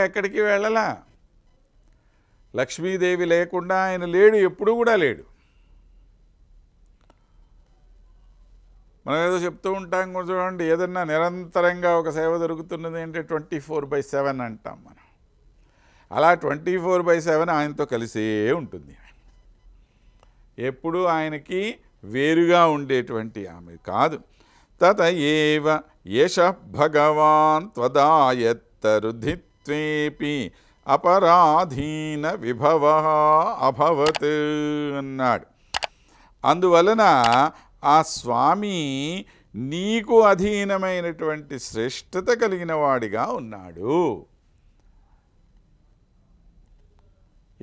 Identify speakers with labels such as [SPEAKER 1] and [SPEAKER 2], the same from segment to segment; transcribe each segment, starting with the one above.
[SPEAKER 1] ఎక్కడికి వెళ్ళలా. లక్ష్మీదేవి లేకుండా ఆయన లేడు, ఎప్పుడూ కూడా లేడు. మనం ఏదో చెప్తూ ఉంటాం కూడా చూడండి, ఏదన్నా నిరంతరంగా ఒక సేవ జరుగుతున్నది అంటే 24/7 అంటాం మనం. అలా 24/7 ఆయనతో కలిసే ఉంటుంది. ఎప్పుడు ఆయనకి వేరుగా ఉండేటువంటి ఆమె కాదు. తత ఏవ యశ భగవాన్ త్వదాయత్తరుధిత్వేపి అపరాధీన విభవ అభవత్ అన్నాడు. అందువలన ఆ స్వామి నీకు అధీనమైనటువంటి శ్రేష్ఠత కలిగిన వాడిగా ఉన్నాడు.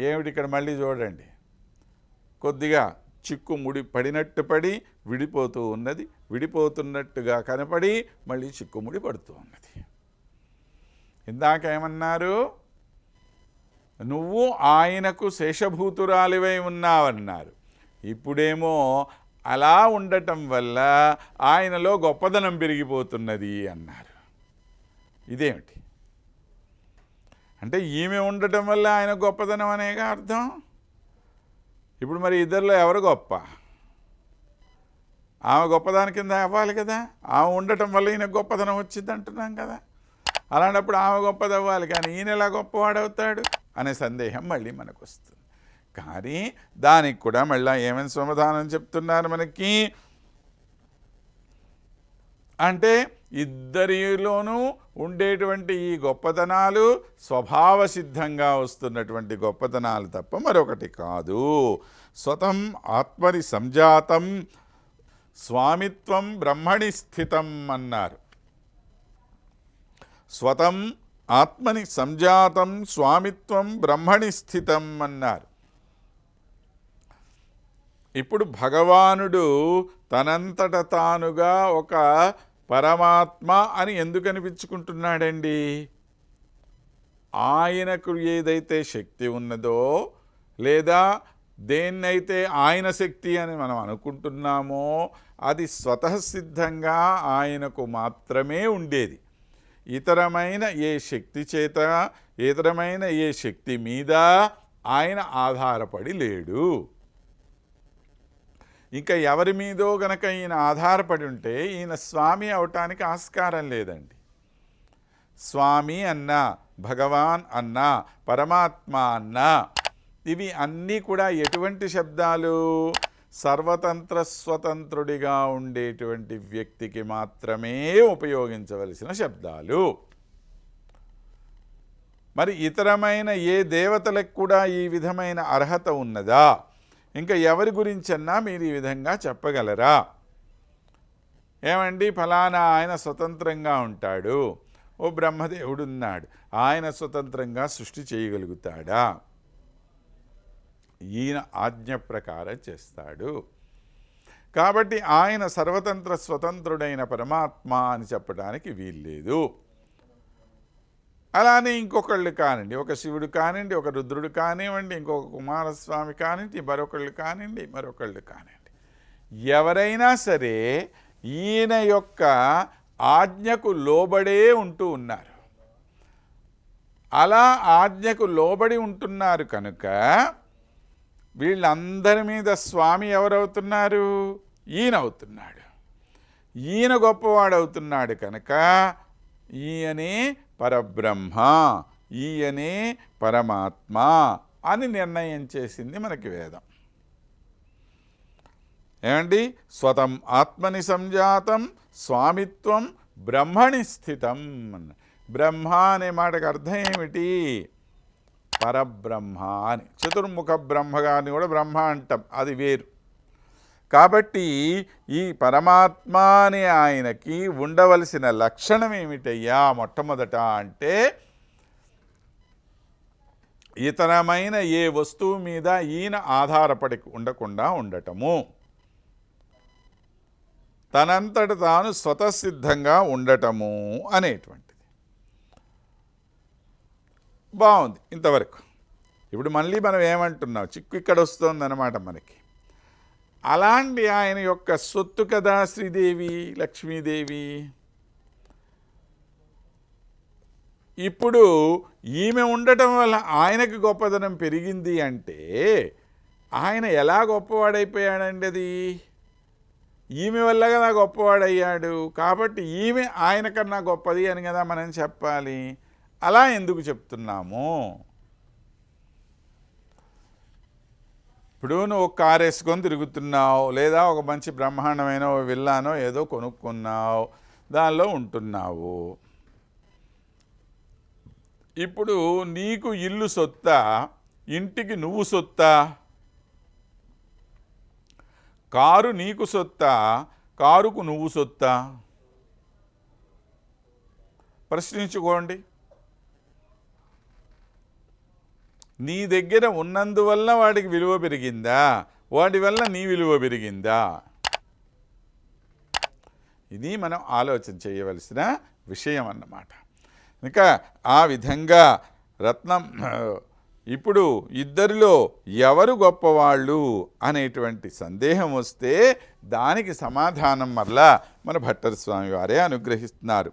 [SPEAKER 1] ఏమిటి ఇక్కడ మళ్ళీ చూడండి, కొద్దిగా చిక్కుముడి పడినట్టు పడి విడిపోతూ ఉన్నది, విడిపోతున్నట్టుగా కనపడి మళ్ళీ చిక్కుముడి పడుతూ ఉన్నది. ఇందాక ఏమన్నారు, నువ్వు ఆయనకు శేషభూతురాలివై ఉన్నావన్నారు. ఇప్పుడేమో అలా ఉండటం వల్ల ఆయనలో గొప్పదనం పెరిగిపోతున్నది అన్నారు. ఇదేమిటి అంటే, ఈమె ఉండటం వల్ల ఆయన గొప్పదనం అనేగా అర్థం. ఇప్పుడు మరి ఇద్దరిలో ఎవరు గొప్ప? ఆమె గొప్పదాని కింద అవ్వాలి కదా. ఆమె ఉండటం వల్ల ఈయన గొప్పదనం వచ్చింది అంటున్నాం కదా. అలాంటప్పుడు ఆమె గొప్పది అవ్వాలి, కానీ ఈయన ఎలా గొప్పవాడవుతాడు అనే సందేహం మళ్ళీ మనకు వస్తుంది. కానీ దానికి కూడా మళ్ళీ ఏమైనా సమాధానం చెప్తున్నారు మనకి అంటే, ఇద్దరిలోనూ ఉండేటువంటి ఈ గొప్పతనాలు స్వభావ సిద్ధంగా వస్తున్నటువంటి గొప్పతనాలు తప్ప మరొకటి కాదు. స్వతం ఆత్మని సంజాతం స్వామిత్వం బ్రహ్మణి స్థితం అన్నారు. స్వతం ఆత్మని సంజాతం స్వామిత్వం బ్రహ్మణి స్థితం అన్నారు. ఇప్పుడు భగవానుడు తనంతట తానుగా ఒక పరమాత్మ అని ఎందుకు అనిపించుకుంటున్నాడండి? ఆయనకు ఏదైతే శక్తి ఉన్నదో, లేదా దేన్నైతే ఆయన శక్తి అని మనం అనుకుంటున్నామో, అది స్వతఃసిద్ధంగా ఆయనకు మాత్రమే ఉండేది. ఇతరమైన ఏ శక్తి చేత, ఇతరమైన ఏ శక్తి మీద ఆయన ఆధారపడి లేడు. ఇంకా ఎవరి మీదో గనక ఈయన ఆధారపడి ఉంటే ఈయన స్వామి అవటానికి ఆస్కారం లేదండి. స్వామి అన్నా, భగవాన్ అన్నా, పరమాత్మ అన్నా, ఇవి అన్నీ కూడా ఎటువంటి శబ్దాలు? సర్వతంత్ర స్వతంత్రుడిగా ఉండేటువంటి వ్యక్తికి మాత్రమే ఉపయోగించవలసిన శబ్దాలు. మరి ఇతరమైన ఏ దేవతలకు కూడా ఈ విధమైన అర్హత ఉన్నదా? ఇంకా ఎవరి గురించన్నా మీరు ఈ విధంగా చెప్పగలరా? ఏమండి, ఫలానా ఆయన స్వతంత్రంగా ఉంటాడు, ఓ బ్రహ్మదేవుడు ఉన్నాడు, ఆయన స్వతంత్రంగా సృష్టి చేయగలుగుతాడా? ఈయన ఆజ్ఞ ప్రకారం చేస్తాడు. కాబట్టి ఆయన సర్వతంత్ర స్వతంత్రుడైన పరమాత్మ అని చెప్పడానికి వీల్లేదు. అలానే ఇంకొకళ్ళు కానివ్వండి, ఒక శివుడు కానివ్వండి, ఒక రుద్రుడు కానివ్వండి, ఇంకొక కుమారస్వామి కానివ్వండి, మరొకళ్ళు కానివ్వండి, మరొకళ్ళు కానివ్వండి, ఎవరైనా సరే ఈయన యొక్క ఆజ్ఞకు లోబడే ఉంటూ ఉన్నారు. అలా ఆజ్ఞకు లోబడి ఉంటున్నారు కనుక వీళ్ళందరి మీద స్వామి ఎవరవుతున్నారు? ఈయన అవుతున్నాడు. ఈయన గొప్పవాడవుతున్నాడు కనుక ఈయనే పరబ్రహ్మ, ఈయనే పరమాత్మ అని నిర్ణయం చేసింది మనకి వేదం. ఏమండి, స్వతం ఆత్మని సంజాతం స్వామిత్వం బ్రహ్మణి స్థితం. బ్రహ్మ అనే మాటకు అర్థం ఏమిటి? పరబ్రహ్మ అని. చతుర్ముఖ బ్రహ్మగారిని కూడా బ్రహ్మ అంటాం, అది వేరు. కాబట్టి ఈ పరమాత్మ అనే ఆయనకి ఉండవలసిన లక్షణం ఏమిటయ్యా మొట్టమొదట అంటే, ఇతరమైన ఏ వస్తువు మీద ఈయన ఆధారపడి ఉండకుండా ఉండటము, తనంతట తాను స్వతసిద్ధంగా ఉండటము అనేటువంటిది. బాగుంది ఇంతవరకు. ఇప్పుడు మళ్ళీ మనం ఏమంటున్నాం, చిక్కు ఇక్కడ వస్తుందన్నమాట మనకి. అలాంటి ఆయన యొక్క సొత్తు కదా శ్రీదేవి, లక్ష్మీదేవి. ఇప్పుడు ఈమె ఉండటం వల్ల ఆయనకి గొప్పదనం పెరిగింది అంటే ఆయన ఎలా గొప్పవాడైపోయాడండి? అది ఈమె వల్ల కదా గొప్పవాడయ్యాడు. కాబట్టి ఈమె ఆయన కన్నా గొప్పది అని కదా మనం చెప్పాలి. అలా ఎందుకు చెప్తున్నాము? ఇప్పుడు నువ్వు ఒక కారు వేసుకొని తిరుగుతున్నావు, లేదా ఒక మంచి బ్రహ్మాండమైన విల్లానో ఏదో కొనుక్కున్నావు, దానిలో ఉంటున్నావు. ఇప్పుడు నీకు ఇల్లు సొత్తా, ఇంటికి నువ్వు సొత్తా? కారు నీకు సొత్తా, కారుకు నువ్వు సొత్తా? ప్రశ్నించుకోండి. నీ దగ్గర ఉన్నందువల్ల వాడికి విలువ పెరిగిందా, వాడి వల్ల నీ విలువ పెరిగిందా? ఇది మనం ఆలోచన చేయవలసిన విషయం అన్నమాట. ఇంకా ఆ విధంగా రత్నం ఇప్పుడు ఇద్దరిలో ఎవరు గొప్పవాళ్ళు అనేటువంటి సందేహం వస్తే దానికి సమాధానం మరలా మన భట్టర్ స్వామి వారే అనుగ్రహిస్తున్నారు.